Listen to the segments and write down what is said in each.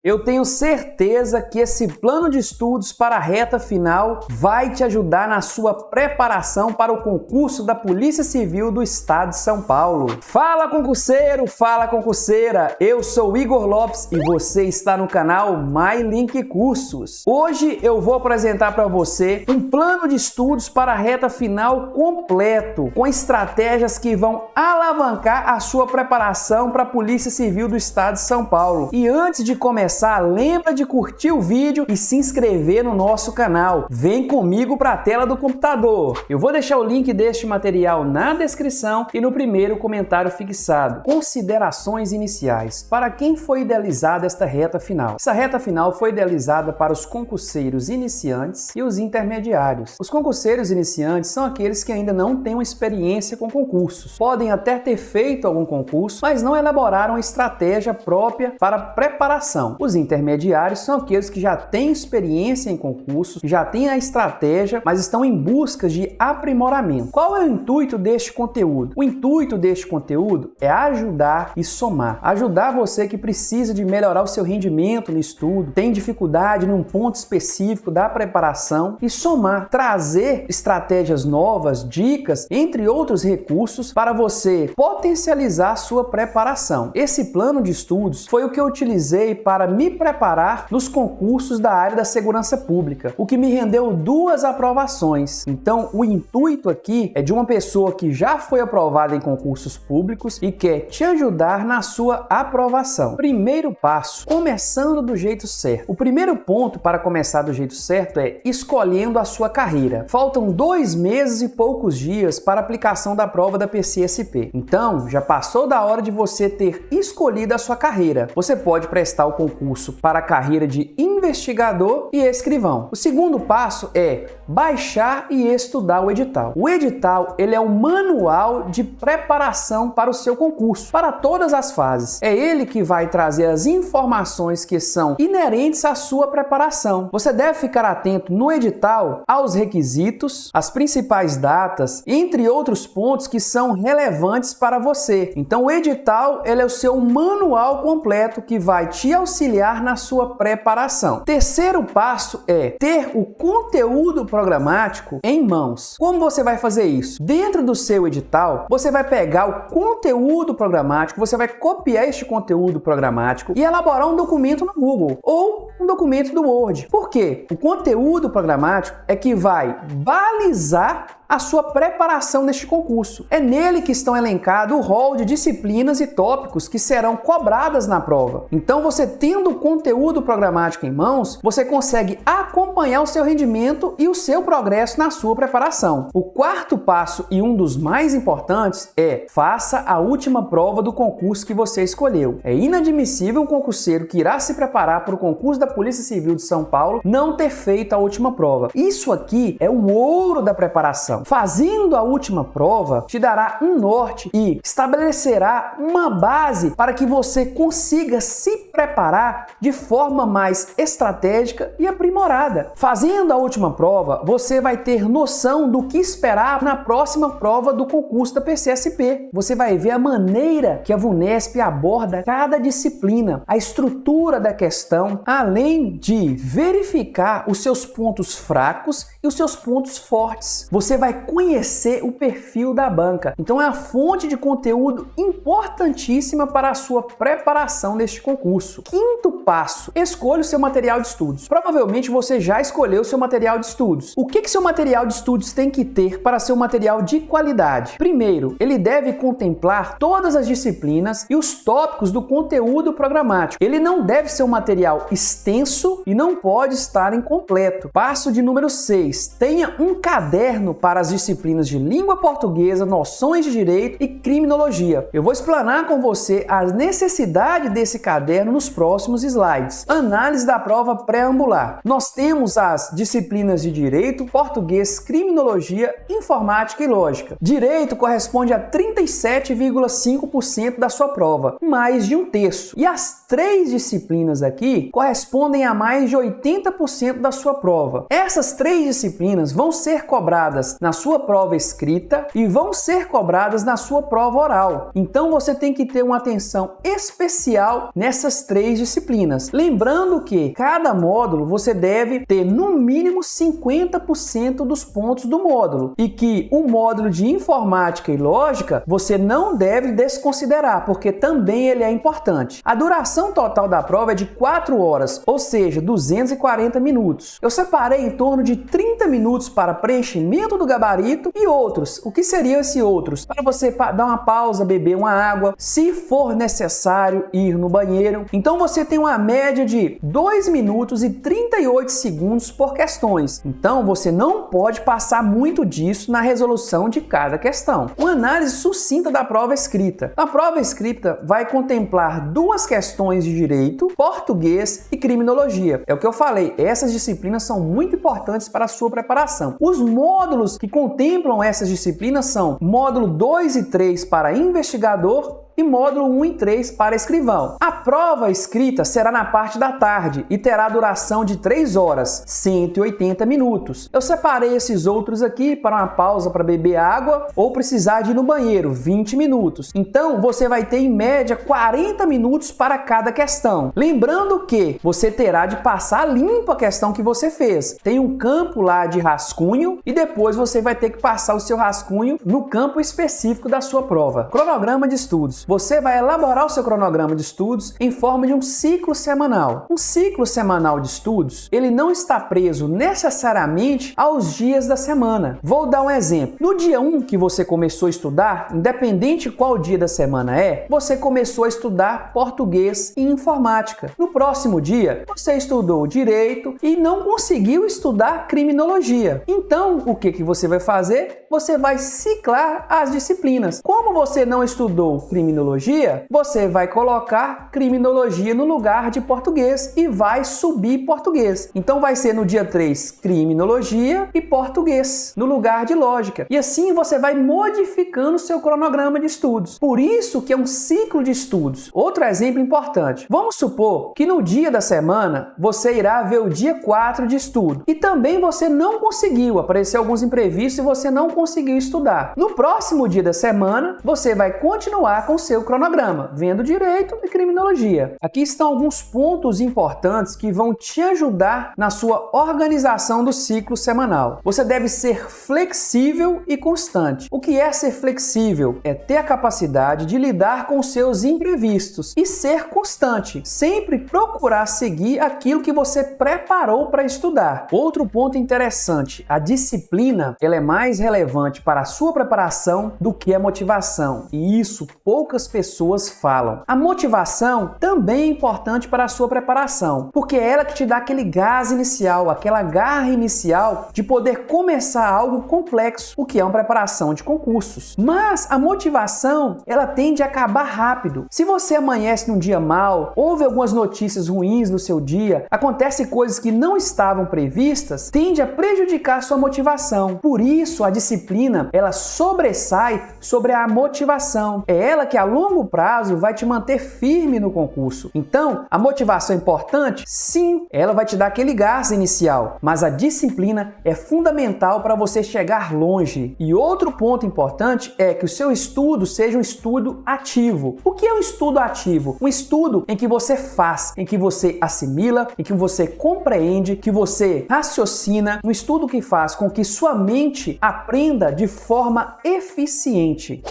Eu tenho certeza que esse plano de estudos para a reta final vai te ajudar na sua preparação para o concurso da Polícia Civil do Estado de São Paulo. Fala concurseiro, fala concurseira, eu sou Igor Lopes e você está no canal MyLink Cursos. Hoje eu vou apresentar para você um plano de estudos para a reta final completo, com estratégias que vão alavancar a sua preparação para a Polícia Civil do Estado de São Paulo. E antes de começar, lembra de curtir o vídeo e se inscrever no nosso canal. Vem comigo para a tela do computador. Eu vou deixar o link deste material na descrição e no primeiro comentário fixado. Considerações iniciais. Para quem foi idealizada esta reta final? Essa reta final foi idealizada para os concurseiros iniciantes e os intermediários. Os concurseiros iniciantes são aqueles que ainda não têm uma experiência com concursos. Podem até ter feito algum concurso, mas não elaboraram uma estratégia própria para preparação. Os intermediários são aqueles que já têm experiência em concursos, já têm a estratégia, mas estão em busca de aprimoramento. Qual é o intuito deste conteúdo? O intuito deste conteúdo é ajudar e somar. Ajudar você que precisa de melhorar o seu rendimento no estudo, tem dificuldade num ponto específico da preparação, e somar, trazer estratégias novas, dicas, entre outros recursos para você potencializar a sua preparação. Esse plano de estudos foi o que eu utilizei para me preparar nos concursos da área da segurança pública, o que me rendeu 2 aprovações. Então, o intuito aqui é de uma pessoa que já foi aprovada em concursos públicos e quer te ajudar na sua aprovação. Primeiro passo, começando do jeito certo. O primeiro ponto para começar do jeito certo é escolhendo a sua carreira. Faltam 2 meses e poucos dias para a aplicação da prova da PCSP. Então, já passou da hora de você ter escolhido a sua carreira. Você pode prestar o concurso para a carreira de investigador e escrivão. O segundo passo é baixar e estudar o edital. O edital, ele é um manual de preparação para o seu concurso, para todas as fases. É ele que vai trazer as informações que são inerentes à sua preparação. Você deve ficar atento no edital aos requisitos, as principais datas, entre outros pontos que são relevantes para você. Então, o edital, ele é o seu manual completo que vai te auxiliar na sua preparação. Terceiro passo é ter o conteúdo programático em mãos. Como você vai fazer isso? Dentro do seu edital, você vai pegar o conteúdo programático, você vai copiar este conteúdo programático e elaborar um documento no Google ou um documento do Word. Por quê? O conteúdo programático é que vai balizar a sua preparação neste concurso. É nele que estão elencados o rol de disciplinas e tópicos que serão cobradas na prova. Então, você tendo o conteúdo programático em mãos, você consegue acompanhar o seu rendimento e o seu progresso na sua preparação. O quarto passo e um dos mais importantes é faça a última prova do concurso que você escolheu. É inadmissível um concurseiro que irá se preparar para o concurso da Polícia Civil de São Paulo não ter feito a última prova. Isso aqui é o ouro da preparação. Fazendo a última prova te dará um norte e estabelecerá uma base para que você consiga se preparar de forma mais estratégica e aprimorada. Fazendo a última prova, você vai ter noção do que esperar na próxima prova do concurso da PCSP. Você vai ver a maneira que a VUNESP aborda cada disciplina, a estrutura da questão, além de verificar os seus pontos fracos e os seus pontos fortes. Você vai conhecer o perfil da banca. Então é a fonte de conteúdo importantíssima para a sua preparação neste concurso. Quinto passo, escolha o seu material de estudos. Provavelmente você já escolheu o seu material de estudos. O que seu material de estudos tem que ter para ser um material de qualidade? Primeiro, ele deve contemplar todas as disciplinas e os tópicos do conteúdo programático. Ele não deve ser um material extenso e não pode estar incompleto. Passo de número 6, tenha um caderno para as disciplinas de língua portuguesa, noções de direito e criminologia. Eu vou explanar com você a necessidade desse caderno nos próximos slides. Análise da prova pré-ambular. Nós temos as disciplinas de direito, português, criminologia, informática e lógica. Direito corresponde a 37,5% da sua prova, mais de 1/3. E as 3 disciplinas aqui correspondem correspondem a mais de 80% da sua prova. Essas 3 disciplinas vão ser cobradas na sua prova escrita e vão ser cobradas na sua prova oral. Então você tem que ter uma atenção especial nessas 3 disciplinas. Lembrando que cada módulo você deve ter no mínimo 50% dos pontos do módulo e que o módulo de informática e lógica você não deve desconsiderar, porque também ele é importante. A duração total da prova é de 4 horas, ou seja, 240 minutos. Eu separei em torno de 30 minutos para preenchimento do gabarito e outros. O que seriam esses outros? Para você dar uma pausa, beber uma água, se for necessário ir no banheiro. Então você tem uma média de 2 minutos e 38 segundos por questões. Então você não pode passar muito disso na resolução de cada questão. Uma análise sucinta da prova escrita. A prova escrita vai contemplar 2 questões de direito, português e criminologia. É o que eu falei, essas disciplinas são muito importantes para a sua preparação. Os módulos que contemplam essas disciplinas são módulo 2 e 3 para investigador e módulo 1 e 3 para escrivão. A prova escrita será na parte da tarde e terá duração de 3 horas, 180 minutos. Eu separei esses outros aqui para uma pausa para beber água ou precisar de ir no banheiro, 20 minutos. Então você vai ter em média 40 minutos para cada questão. Lembrando que você terá de passar limpo a questão que você fez. Tem um campo lá de rascunho e depois você vai ter que passar o seu rascunho no campo específico da sua prova. Cronograma de estudos. Você vai elaborar o seu cronograma de estudos em forma de um ciclo semanal. Um ciclo semanal de estudos, ele não está preso necessariamente aos dias da semana. Vou dar um exemplo. No dia 1 que você começou a estudar, independente qual dia da semana é, você começou a estudar português e informática. No próximo dia, você estudou direito e não conseguiu estudar criminologia. Então, o que você vai fazer? Você vai ciclar as disciplinas. Como você não estudou criminologia, você vai colocar criminologia no lugar de português e vai subir português. Então vai ser no dia 3 criminologia e português no lugar de lógica. E assim você vai modificando o seu cronograma de estudos. Por isso que é um ciclo de estudos. Outro exemplo importante. Vamos supor que no dia da semana você irá ver o dia 4 de estudo e também você não conseguiu, apareceu alguns imprevistos e você não conseguiu estudar. No próximo dia da semana você vai continuar com seu cronograma, vendo direito e criminologia. Aqui estão alguns pontos importantes que vão te ajudar na sua organização do ciclo semanal. Você deve ser flexível e constante. O que é ser flexível? É ter a capacidade de lidar com seus imprevistos e ser constante, sempre procurar seguir aquilo que você preparou para estudar. Outro ponto interessante, a disciplina, ela é mais relevante para a sua preparação do que a motivação, e isso poucas pessoas falam. A motivação também é importante para a sua preparação, porque é ela que te dá aquele gás inicial, aquela garra inicial de poder começar algo complexo, o que é uma preparação de concursos. Mas a motivação, ela tende a acabar rápido. Se você amanhece num dia mal, houve algumas notícias ruins no seu dia, acontecem coisas que não estavam previstas, tende a prejudicar a sua motivação. Por isso, a disciplina, ela sobressai sobre a motivação. É ela que a longo prazo vai te manter firme no concurso. Então, a motivação é importante? Sim, ela vai te dar aquele gás inicial, mas a disciplina é fundamental para você chegar longe. E outro ponto importante é que o seu estudo seja um estudo ativo. O que é um estudo ativo? Um estudo em que você faz, em que você assimila, em que você compreende, que você raciocina, um estudo que faz com que sua mente aprenda de forma eficiente.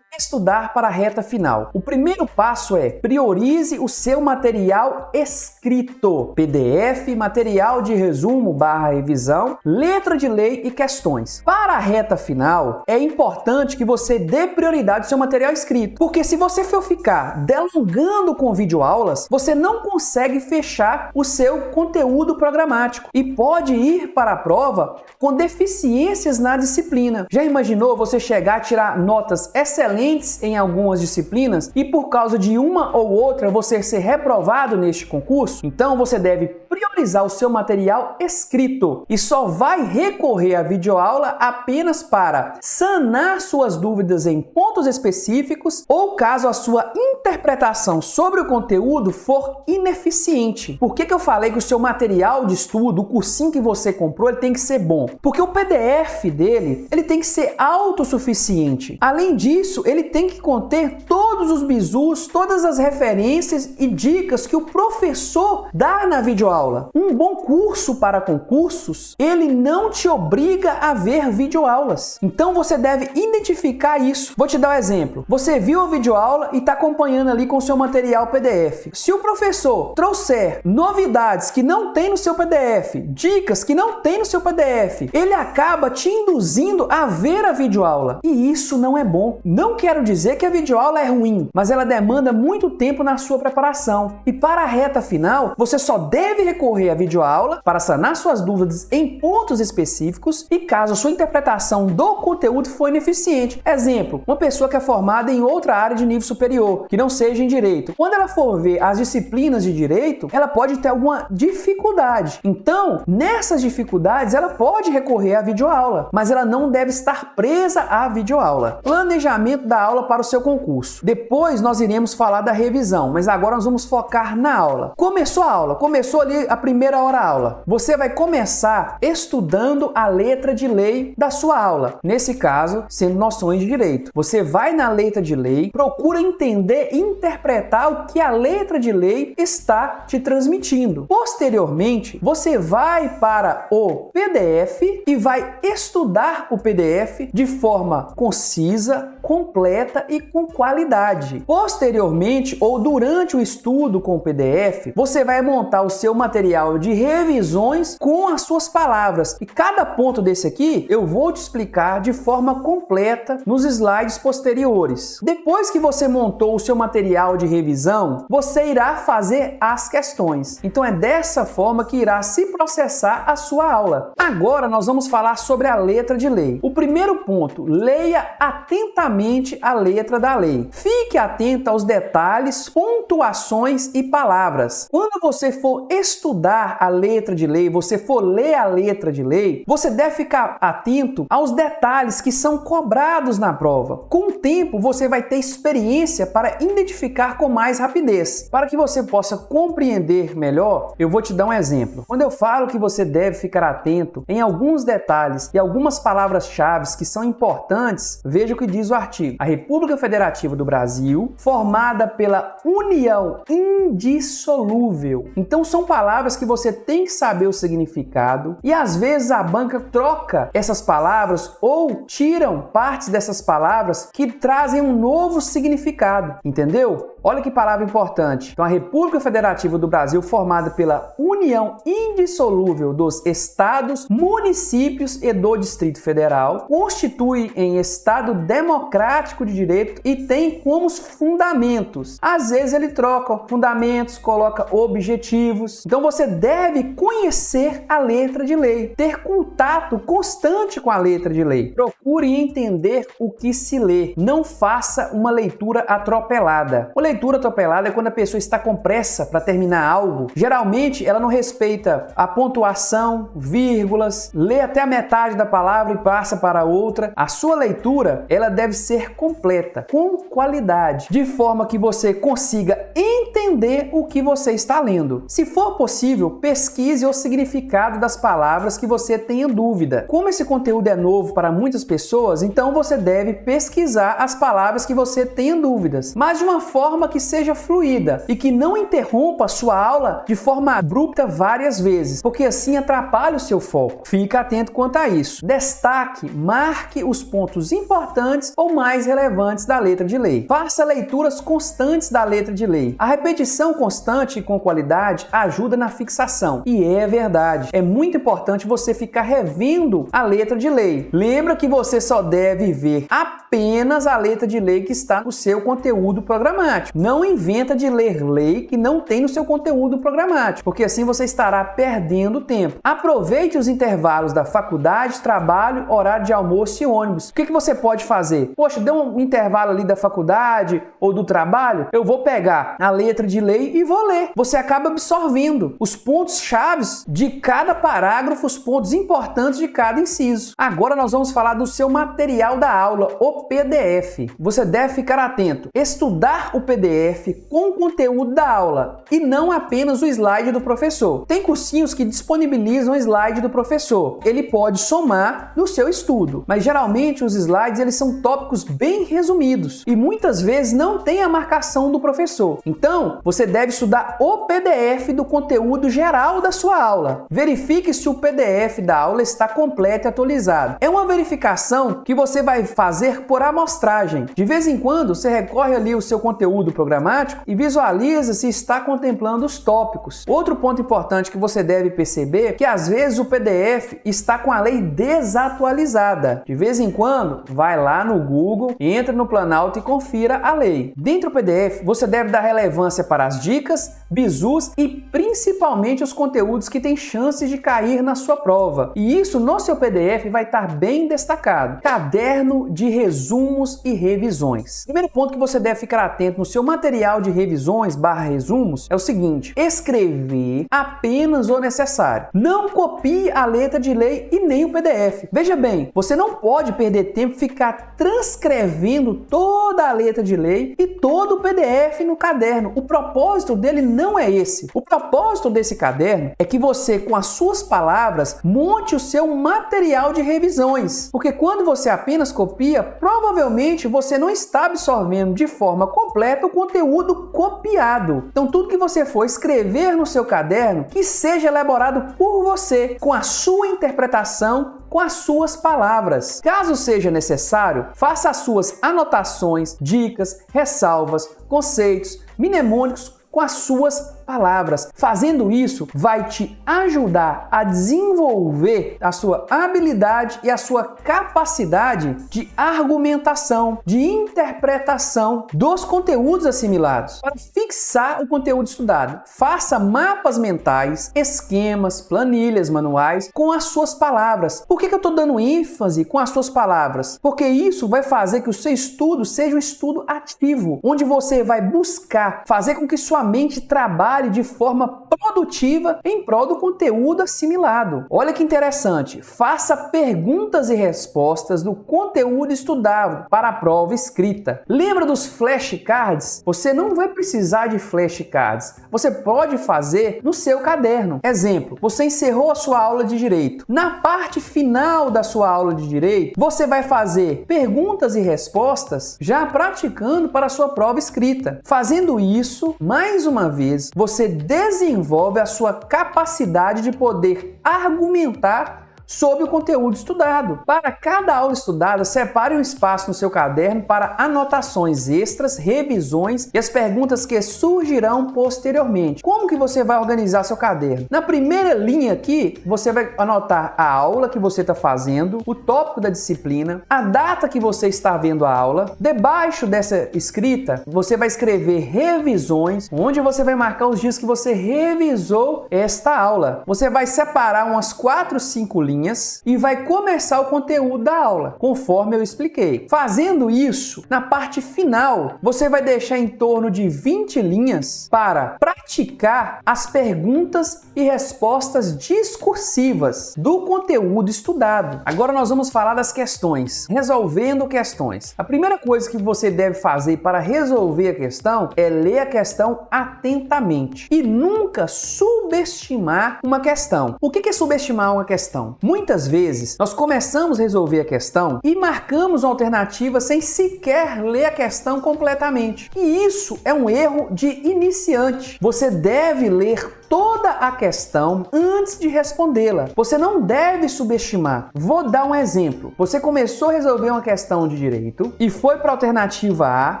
Estudar para a reta final. O primeiro passo é priorize o seu material escrito, PDF, material de resumo / revisão, letra de lei e questões. Para a reta final, é importante que você dê prioridade ao seu material escrito, porque se você for ficar delongando com videoaulas, você não consegue fechar o seu conteúdo programático e pode ir para a prova com deficiências na disciplina. Já imaginou você chegar a tirar notas excelentes em algumas disciplinas e por causa de uma ou outra você ser reprovado neste concurso? Então você deve priorizar o seu material escrito e só vai recorrer à videoaula apenas para sanar suas dúvidas em pontos específicos ou caso a sua interpretação sobre o conteúdo for ineficiente. Por que eu falei que o seu material de estudo, o cursinho que você comprou, ele tem que ser bom? Porque o PDF dele, ele tem que ser autossuficiente. Além disso, ele tem que conter todos os bizus, todas as referências e dicas que o professor dá na videoaula. Um bom curso para concursos, ele não te obriga a ver videoaulas. Então você deve identificar isso. Vou te dar um exemplo. Você viu a videoaula e está acompanhando ali com o seu material PDF. Se o professor trouxer novidades que não tem no seu PDF, dicas que não tem no seu PDF, ele acaba te induzindo a ver a videoaula. E isso não é bom. Não quero dizer que a videoaula é ruim, mas ela demanda muito tempo na sua preparação. E para a reta final, você só deve recorrer à videoaula para sanar suas dúvidas em pontos específicos e caso a sua interpretação do conteúdo for ineficiente. Exemplo, uma pessoa que é formada em outra área de nível superior, que não seja em direito. Quando ela for ver as disciplinas de direito, ela pode ter alguma dificuldade. Então, nessas dificuldades, ela pode recorrer à videoaula, mas ela não deve estar presa à videoaula. Planejamento da aula para o seu concurso. Depois nós iremos falar da revisão, mas agora nós vamos focar na aula. Começou a aula, começou ali a primeira hora aula. Você vai começar estudando a letra de lei da sua aula. Nesse caso, sendo noções de direito. Você vai na letra de lei, procura entender e interpretar o que a letra de lei está te transmitindo. Posteriormente, você vai para o PDF e vai estudar o PDF de forma concisa, completa e com qualidade. Posteriormente, ou durante o estudo com o PDF, você vai montar o seu material de revisões com as suas palavras. E cada ponto desse aqui eu vou te explicar de forma completa nos slides posteriores. Depois que você montou o seu material de revisão, você irá fazer as questões. Então é dessa forma que irá se processar a sua aula. Agora nós vamos falar sobre a letra de lei. O primeiro ponto, leia atentamente a letra da lei. Fique atento aos detalhes, pontuações e palavras. Quando você for estudar a letra de lei, você for ler a letra de lei, você deve ficar atento aos detalhes que são cobrados na prova. Com o tempo, você vai ter experiência para identificar com mais rapidez. Para que você possa compreender melhor, eu vou te dar um exemplo. Quando eu falo que você deve ficar atento em alguns detalhes e algumas palavras-chave que são importantes, veja o que diz o artigo. A República Federativa do Brasil, formada pela união indissolúvel. Então são palavras que você tem que saber o significado e às vezes a banca troca essas palavras ou tiram partes dessas palavras que trazem um novo significado, entendeu? Olha que palavra importante. Então, a República Federativa do Brasil, formada pela união indissolúvel dos estados, municípios e do Distrito Federal, constitui em Estado democrático de direito e tem como fundamentos. Às vezes ele troca fundamentos, coloca objetivos. Então, você deve conhecer a letra de lei, ter contato constante com a letra de lei. Procure entender o que se lê. Não faça uma leitura atropelada. A leitura atropelada é quando a pessoa está com pressa para terminar algo. Geralmente, ela não respeita a pontuação, vírgulas, lê até a metade da palavra e passa para outra. A sua leitura, ela deve ser completa, com qualidade, de forma que você consiga entender o que você está lendo. Se for possível, pesquise o significado das palavras que você tenha dúvida. Como esse conteúdo é novo para muitas pessoas, então você deve pesquisar as palavras que você tenha dúvidas, mas de uma forma que seja fluida e que não interrompa a sua aula de forma abrupta várias vezes, porque assim atrapalha o seu foco. Fique atento quanto a isso. Destaque, marque os pontos importantes ou mais relevantes da letra de lei. Faça leituras constantes da letra de lei. A repetição constante e com qualidade ajuda na fixação. E é verdade. É muito importante você ficar revendo a letra de lei. Lembra que você só deve ver apenas a letra de lei que está no seu conteúdo programático. programático. Não inventa de ler lei que não tem no seu conteúdo programático, porque assim você estará perdendo tempo. Aproveite os intervalos da faculdade, trabalho, horário de almoço e ônibus. O que você pode fazer? Poxa, deu um intervalo ali da faculdade ou do trabalho, eu vou pegar a letra de lei e vou ler. Você acaba absorvendo os pontos chaves de cada parágrafo, os pontos importantes de cada inciso. Agora nós vamos falar do seu material da aula, o PDF. Você deve ficar atento. Estudar o PDF com o conteúdo da aula e não apenas o slide do professor. Tem cursinhos que disponibilizam o slide do professor. Ele pode somar no seu estudo, mas geralmente os slides eles são tópicos bem resumidos e muitas vezes não tem a marcação do professor. Então, você deve estudar o PDF do conteúdo geral da sua aula. Verifique se o PDF da aula está completo e atualizado. É uma verificação que você vai fazer por amostragem. De vez em quando, você recorre ali ao seu conteúdo programático e visualiza se está contemplando os tópicos. Outro ponto importante que você deve perceber é que às vezes o PDF está com a lei desatualizada. De vez em quando, vai lá no Google, entra no Planalto e confira a lei. Dentro do PDF, você deve dar relevância para as dicas, bizus e principalmente os conteúdos que têm chances de cair na sua prova. E isso no seu PDF vai estar bem destacado. Caderno de resumos e revisões. Primeiro ponto que você deve ficar atento no seu material de revisões / resumos é o seguinte: escrever apenas o necessário. Não copie a letra de lei e nem o PDF. Veja bem, você não pode perder tempo ficar transcrevendo toda a letra de lei e todo o PDF no caderno. O propósito dele não é esse. O propósito desse caderno é que você, com as suas palavras, monte o seu material de revisões. Porque quando você apenas copia, provavelmente você não está absorvendo de forma completa o conteúdo copiado. Então, tudo que você for escrever no seu caderno, que seja elaborado por você, com a sua interpretação, com as suas palavras. Caso seja necessário, faça as suas anotações, dicas, ressalvas, conceitos, mnemônicos com as suas palavras. Fazendo isso, vai te ajudar a desenvolver a sua habilidade e a sua capacidade de argumentação, de interpretação dos conteúdos assimilados. Para fixar o conteúdo estudado, faça mapas mentais, esquemas, planilhas, manuais com as suas palavras. Por que eu estou dando ênfase com as suas palavras? Porque isso vai fazer que o seu estudo seja um estudo ativo, onde você vai buscar fazer com que sua mente trabalhe de forma produtiva em prol do conteúdo assimilado. Olha que interessante, faça perguntas e respostas do conteúdo estudado para a prova escrita. Lembra dos flashcards? Você não vai precisar de flashcards, você pode fazer no seu caderno. Exemplo, você encerrou a sua aula de Direito. Na parte final da sua aula de Direito, você vai fazer perguntas e respostas já praticando para a sua prova escrita. Fazendo isso, mais uma vez, você desenvolve a sua capacidade de poder argumentar sobre o conteúdo estudado. Para cada aula estudada, separe um espaço no seu caderno para anotações extras, revisões e as perguntas que surgirão posteriormente. Como que você vai organizar seu caderno? Na primeira linha aqui, você vai anotar a aula que você está fazendo, o tópico da disciplina, a data que você está vendo a aula. Debaixo dessa escrita, você vai escrever revisões, onde você vai marcar os dias que você revisou esta aula. Você vai separar umas 4, 5 linhas e vai começar o conteúdo da aula, conforme eu expliquei. Fazendo isso, na parte final, você vai deixar em torno de 20 linhas para praticar as perguntas e respostas discursivas do conteúdo estudado. Agora nós vamos falar das questões, resolvendo questões. A primeira coisa que você deve fazer para resolver a questão é ler a questão atentamente e nunca subestimar uma questão. O que é subestimar uma questão? Muitas vezes, nós começamos a resolver a questão e marcamos uma alternativa sem sequer ler a questão completamente. E isso é um erro de iniciante. Você deve ler toda a questão antes de respondê-la. Você não deve subestimar. Vou dar um exemplo. Você começou a resolver uma questão de direito e foi para a alternativa A,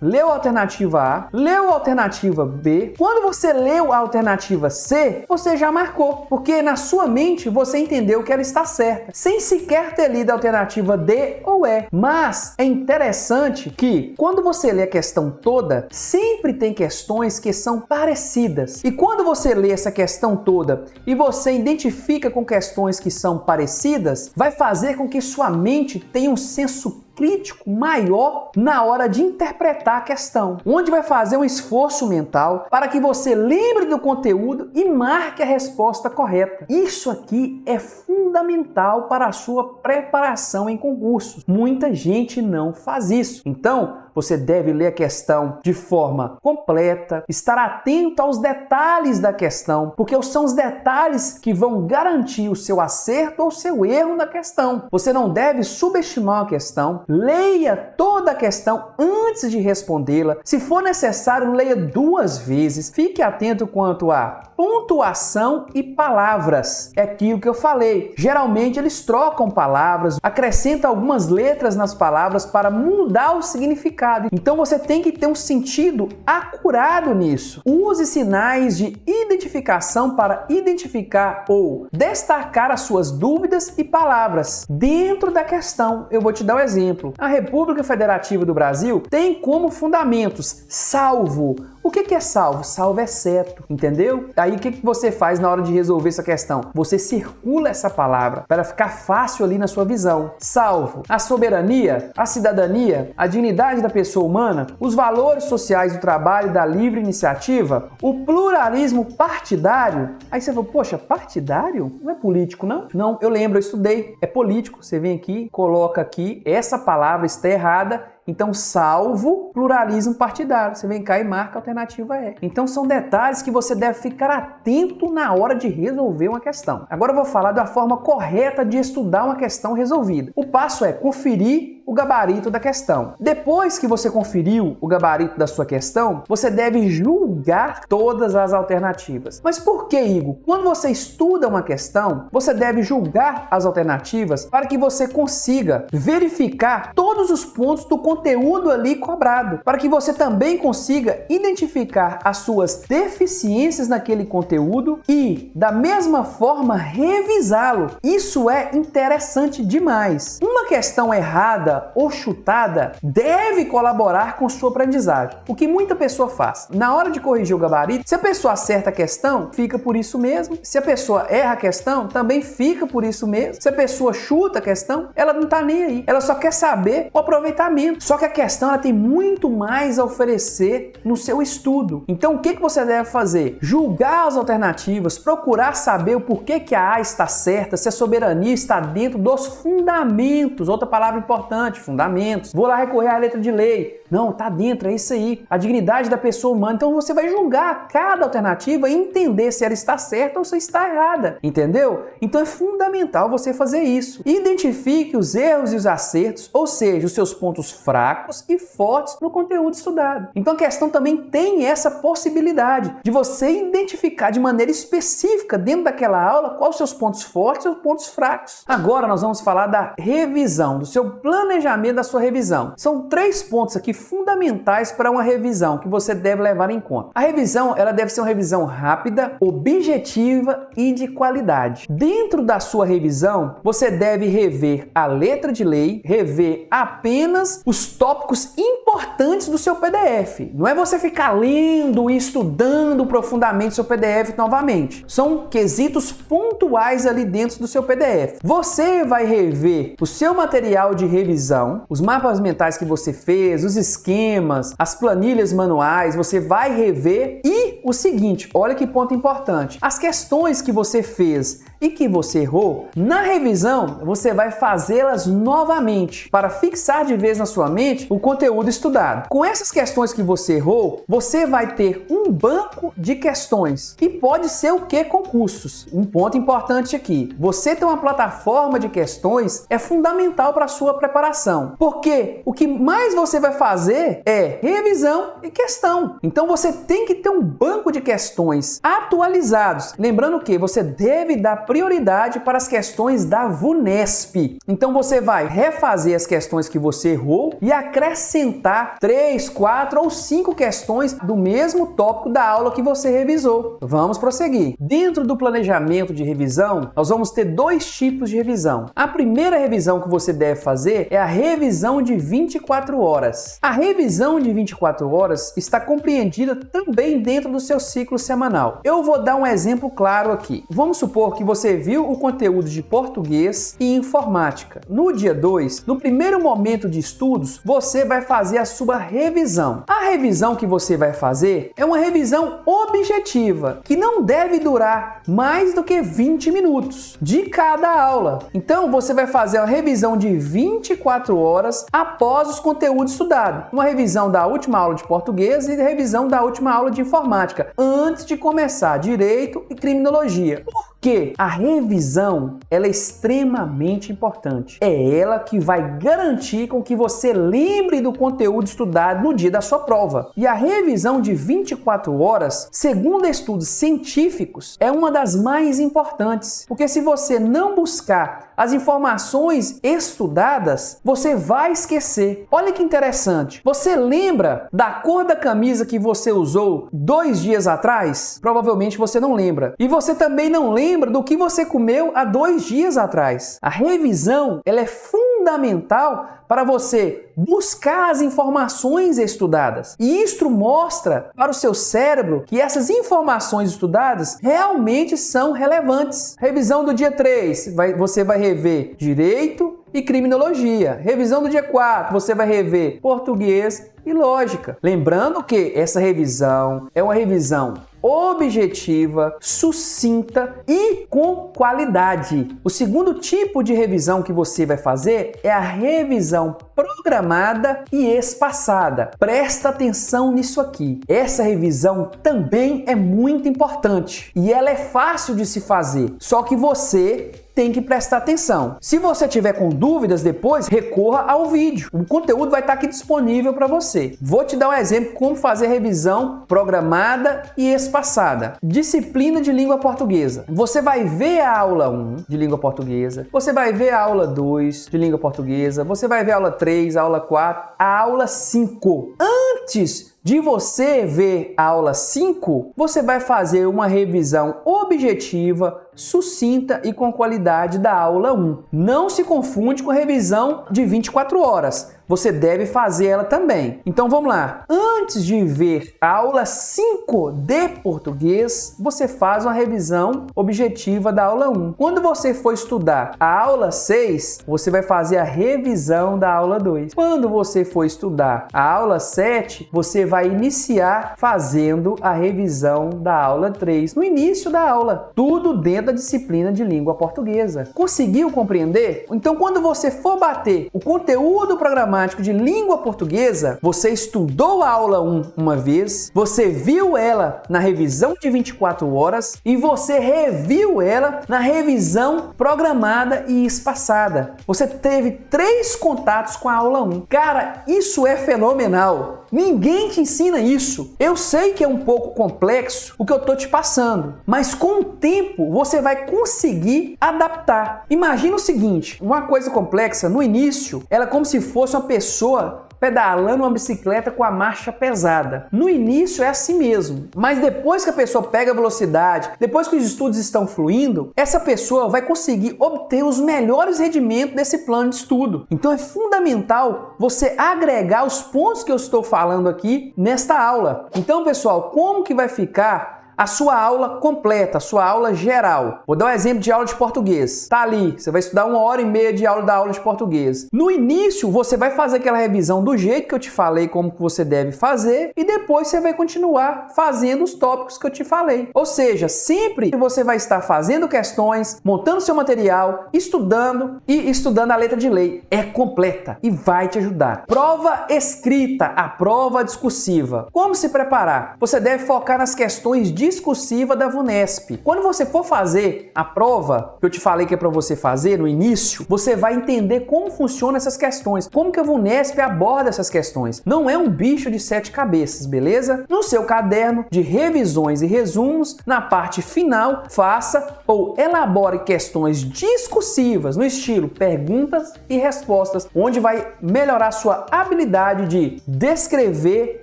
leu a alternativa A, leu a alternativa B. Quando você leu a alternativa C, você já marcou, porque na sua mente você entendeu que ela está certa, sem sequer ter lido a alternativa D ou E. Mas é interessante que quando você lê a questão toda, sempre tem questões que são parecidas. E quando você lê essa questão toda e você identifica com questões que são parecidas, vai fazer com que sua mente tenha um senso crítico maior na hora de interpretar a questão, onde vai fazer um esforço mental para que você lembre do conteúdo e marque a resposta correta. Isso aqui é fundamental para a sua preparação em concursos. Muita gente não faz isso. Então, você deve ler a questão de forma completa, estar atento aos detalhes da questão, porque são os detalhes que vão garantir o seu acerto ou o seu erro na questão. Você não deve subestimar a questão. Leia toda a questão antes de respondê-la. Se for necessário, leia 2 vezes. Fique atento quanto a pontuação e palavras. É aquilo que eu falei. Geralmente eles trocam palavras, acrescentam algumas letras nas palavras para mudar o significado. Então você tem que ter um sentido acurado nisso. Use sinais de identificação para identificar ou destacar as suas dúvidas e palavras dentro da questão. Eu vou te dar um exemplo. A República Federativa do Brasil tem como fundamentos salvo. O que é salvo? Salvo é certo, entendeu? Aí o que você faz na hora de resolver essa questão? Você circula essa palavra para ficar fácil ali na sua visão. Salvo a soberania, a cidadania, a dignidade da pessoa humana, os valores sociais do trabalho e da livre iniciativa, o pluralismo partidário. Aí você fala, poxa, partidário? Não é político, não? Não, eu lembro, eu estudei. É político. Você vem aqui, coloca aqui, essa palavra está errada. Então, salvo pluralismo partidário. Você vem cá e marca a alternativa E. Então, são detalhes que você deve ficar atento na hora de resolver uma questão. Agora eu vou falar da forma correta de estudar uma questão resolvida. O passo é conferir o gabarito da questão. Depois que você conferiu o gabarito da sua questão, você deve julgar todas as alternativas. Mas por que, Igor? Quando você estuda uma questão, você deve julgar as alternativas para que você consiga verificar todos os pontos do conteúdo ali cobrado, para que você também consiga identificar as suas deficiências naquele conteúdo e, da mesma forma, revisá-lo. Isso é interessante demais. Uma questão errada ou chutada deve colaborar com sua aprendizagem. O que muita pessoa faz? Na hora de corrigir o gabarito, se a pessoa acerta a questão, fica por isso mesmo. Se a pessoa erra a questão, também fica por isso mesmo. Se a pessoa chuta a questão, ela não tá nem aí. Ela só quer saber o aproveitamento. Só que a questão ela tem muito mais a oferecer no seu estudo. Então o que você deve fazer? Julgar as alternativas, procurar saber o porquê que a A está certa, se a soberania está dentro dos fundamentos. Outra palavra importante, fundamentos. Vou lá recorrer à letra de lei. Não, tá dentro, é isso aí. A dignidade da pessoa humana. Então você vai julgar cada alternativa e entender se ela está certa ou se está errada. Entendeu? Então é fundamental você fazer isso. Identifique os erros e os acertos, ou seja, os seus pontos fracos e fortes no conteúdo estudado. Então a questão também tem essa possibilidade de você identificar de maneira específica dentro daquela aula quais os seus pontos fortes e os pontos fracos. Agora nós vamos falar da revisão, do seu planejamento da sua revisão. São 3 pontos aqui fundamentais para uma revisão que você deve levar em conta. A revisão, ela deve ser uma revisão rápida, objetiva e de qualidade. Dentro da sua revisão, você deve rever a letra de lei, rever apenas os tópicos importantes do seu PDF. Não é você ficar lendo e estudando profundamente seu PDF novamente. São quesitos pontuais ali dentro do seu PDF. Você vai rever o seu material de revisão, os mapas mentais que você fez, os esquemas, as planilhas manuais, você vai rever e o seguinte, olha que ponto importante, as questões que você fez e que você errou, na revisão você vai fazê-las novamente para fixar de vez na sua mente o conteúdo estudado. Com essas questões que você errou, você vai ter um banco de questões e pode ser o que? Concursos. Um ponto importante aqui, você ter uma plataforma de questões é fundamental para a sua preparação, porque o que mais você vai fazer é revisão e questão. Então você tem que ter um banco de questões atualizados. Lembrando que você deve dar prioridade para as questões da VUNESP. Então você vai refazer as questões que você errou e acrescentar 3, 4 ou 5 questões do mesmo tópico da aula que você revisou. Vamos prosseguir. Dentro do planejamento de revisão, nós vamos ter 2 tipos de revisão. A primeira revisão que você deve fazer é a revisão de 24 horas. A revisão de 24 horas está compreendida também dentro do seu ciclo semanal. Eu vou dar um exemplo claro aqui. Vamos supor que você viu o conteúdo de português e informática. No dia 2, no primeiro momento de estudos, você vai fazer a sua revisão. A revisão que você vai fazer é uma revisão objetiva, que não deve durar mais do que 20 minutos de cada aula. Então, você vai fazer uma revisão de 24 horas após os conteúdos estudados. Uma revisão da última aula de português e revisão da última aula de informática, antes de começar direito e criminologia. Porque a revisão ela é extremamente importante. É ela que vai garantir com que você lembre do conteúdo estudado no dia da sua prova. E a revisão de 24 horas, segundo estudos científicos, é uma das mais importantes. Porque se você não buscar as informações estudadas, você vai esquecer. Olha que interessante. Você lembra da cor da camisa que você usou 2 dias atrás? Provavelmente você não lembra. E você também não lembra do que você comeu há 2 dias atrás. A revisão ela é fundamental para você buscar as informações estudadas. E isto mostra para o seu cérebro que essas informações estudadas realmente são relevantes. Revisão do dia 3, você vai rever direito e criminologia. Revisão do dia 4, você vai rever português e lógica. Lembrando que essa revisão é uma revisão objetiva, sucinta e com qualidade. O segundo tipo de revisão que você vai fazer é a revisão programada e espaçada. Presta atenção nisso aqui. Essa revisão também é muito importante e ela é fácil de se fazer, só que você tem que prestar atenção. Se você tiver com dúvidas depois, recorra ao vídeo. O conteúdo vai estar aqui disponível para você. Vou te dar um exemplo como fazer revisão programada e espaçada. Disciplina de língua portuguesa. Você vai ver a aula 1 de língua portuguesa, você vai ver a aula 2 de língua portuguesa, você vai ver a aula 3, a aula 4, a aula 5. Antes de você ver a aula 5, você vai fazer uma revisão objetiva, sucinta e com qualidade da aula 1. Não se confunde com a revisão de 24 horas. Você deve fazer ela também. Então vamos lá. Antes de ver a aula 5 de português, você faz uma revisão objetiva da aula 1. Quando você for estudar a aula 6, você vai fazer a revisão da aula 2. Quando você for estudar a aula 7, você vai iniciar fazendo a revisão da aula 3. No início da aula, tudo dentro da disciplina de língua portuguesa. Conseguiu compreender? Então, quando você for bater o conteúdo programático de língua portuguesa, você estudou a aula 1 uma vez, você viu ela na revisão de 24 horas e você reviu ela na revisão programada e espaçada. Você teve 3 contatos com a aula 1. Cara, isso é fenomenal. Ninguém te ensina isso. Eu sei que é um pouco complexo o que eu tô te passando, mas com o tempo você vai conseguir adaptar. Imagina o seguinte, uma coisa complexa, no início, ela é como se fosse uma pessoa pedalando uma bicicleta com a marcha pesada. No início é assim mesmo, mas depois que a pessoa pega a velocidade, depois que os estudos estão fluindo, essa pessoa vai conseguir obter os melhores rendimentos desse plano de estudo. Então é fundamental você agregar os pontos que eu estou falando aqui nesta aula. Então, pessoal, como que vai ficar a sua aula completa, a sua aula geral. Vou dar um exemplo de aula de português. Tá ali, você vai estudar 1h30 de aula da aula de português. No início, você vai fazer aquela revisão do jeito que eu te falei como que você deve fazer e depois você vai continuar fazendo os tópicos que eu te falei. Ou seja, sempre você vai estar fazendo questões, montando seu material, estudando e estudando a letra de lei. É completa e vai te ajudar. Prova escrita, a prova discursiva. Como se preparar? Você deve focar nas questões discursivas da VUNESP. Quando você for fazer a prova que eu te falei que é para você fazer no início, você vai entender como funcionam essas questões, como que a VUNESP aborda essas questões. Não é um bicho de 7 cabeças, beleza? No seu caderno de revisões e resumos, na parte final, faça ou elabore questões discursivas no estilo perguntas e respostas, onde vai melhorar sua habilidade de descrever,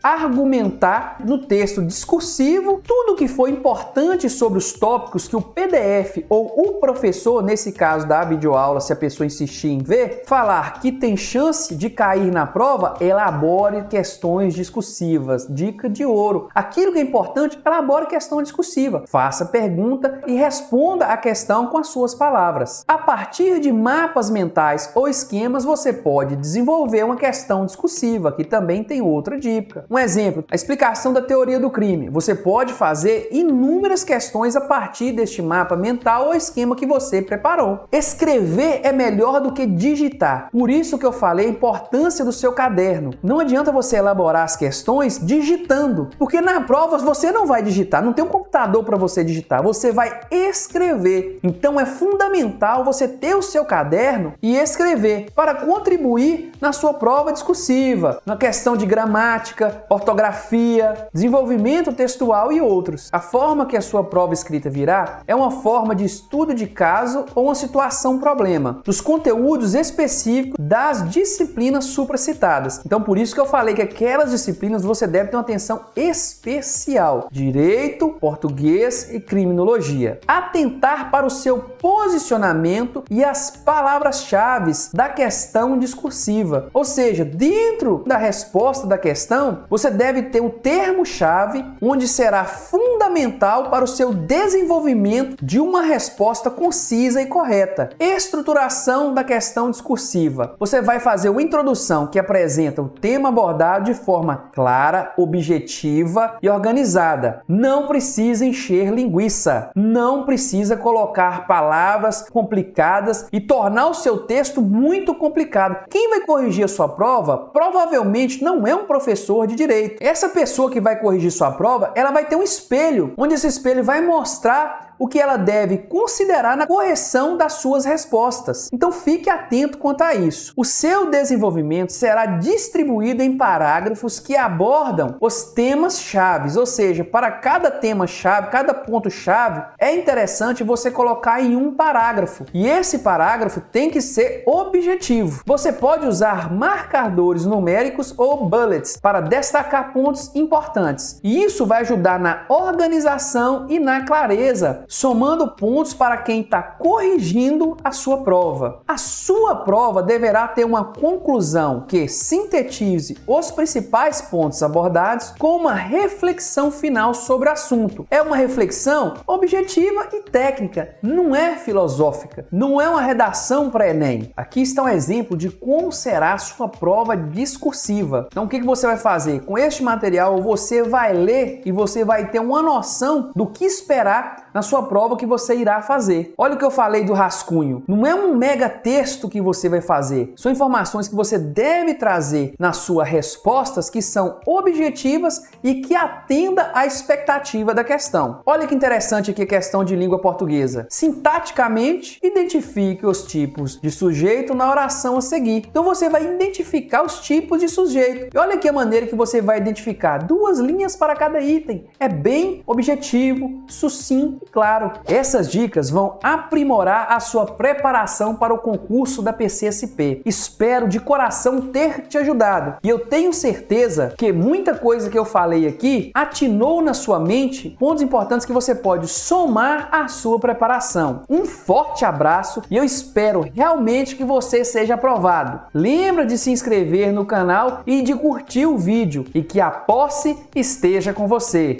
argumentar no texto discursivo tudo que foi importante sobre os tópicos que o PDF ou o professor, nesse caso da videoaula, se a pessoa insistir em ver, falar que tem chance de cair na prova, elabore questões discursivas. Dica de ouro. Aquilo que é importante, elabore questão discursiva. Faça pergunta e responda a questão com as suas palavras. A partir de mapas mentais ou esquemas, você pode desenvolver uma questão discursiva, que também tem outra dica. Um exemplo, a explicação da teoria do crime. Você pode fazer inúmeras questões a partir deste mapa mental ou esquema que você preparou. Escrever é melhor do que digitar. Por isso que eu falei a importância do seu caderno. Não adianta você elaborar as questões digitando, porque na prova você não vai digitar, não tem um computador para você digitar, você vai escrever. Então é fundamental você ter o seu caderno e escrever para contribuir na sua prova discursiva, na questão de gramática, ortografia, desenvolvimento textual e outros. A forma que a sua prova escrita virá é uma forma de estudo de caso ou uma situação-problema, dos conteúdos específicos das disciplinas supracitadas. Então, por isso que eu falei que aquelas disciplinas você deve ter uma atenção especial. Direito, português e criminologia. Atentar para o seu posicionamento e as palavras-chave da questão discursiva. Ou seja, dentro da resposta da questão, você deve ter um termo-chave onde será fundamental para o seu desenvolvimento de uma resposta concisa e correta. Estruturação da questão discursiva. Você vai fazer uma introdução que apresenta o tema abordado de forma clara, objetiva e organizada. Não precisa encher linguiça. Não precisa colocar palavras complicadas e tornar o seu texto muito complicado. Quem vai corrigir a sua prova provavelmente não é um professor de direito. Essa pessoa que vai corrigir sua prova, ela vai ter um espelho, onde esse espelho vai mostrar o que ela deve considerar na correção das suas respostas. Então fique atento quanto a isso. O seu desenvolvimento será distribuído em parágrafos que abordam os temas-chave, ou seja, para cada tema-chave, cada ponto-chave, é interessante você colocar em um parágrafo. E esse parágrafo tem que ser objetivo. Você pode usar marcadores numéricos ou bullets para destacar pontos importantes. E isso vai ajudar na organização e na clareza, somando pontos para quem está corrigindo a sua prova. A sua prova deverá ter uma conclusão que sintetize os principais pontos abordados com uma reflexão final sobre o assunto. É uma reflexão objetiva e técnica, não é filosófica, não é uma redação para Enem. Aqui está um exemplo de como será a sua prova discursiva. Então o que você vai fazer? Com este material você vai ler e você vai ter uma noção do que esperar na sua prova que você irá fazer. Olha o que eu falei do rascunho. Não é um mega texto que você vai fazer. São informações que você deve trazer nas suas respostas que são objetivas e que atenda à expectativa da questão. Olha que interessante aqui a questão de língua portuguesa. Sintaticamente, identifique os tipos de sujeito na oração a seguir. Então você vai identificar os tipos de sujeito. E olha aqui a maneira que você vai identificar 2 linhas para cada item. É bem objetivo, sucinto e claro. Essas dicas vão aprimorar a sua preparação para o concurso da PCSP. Espero de coração ter te ajudado. E eu tenho certeza que muita coisa que eu falei aqui atinou na sua mente pontos importantes que você pode somar à sua preparação. Um forte abraço e eu espero realmente que você seja aprovado. Lembra de se inscrever no canal e de curtir o vídeo e que a posse esteja com você.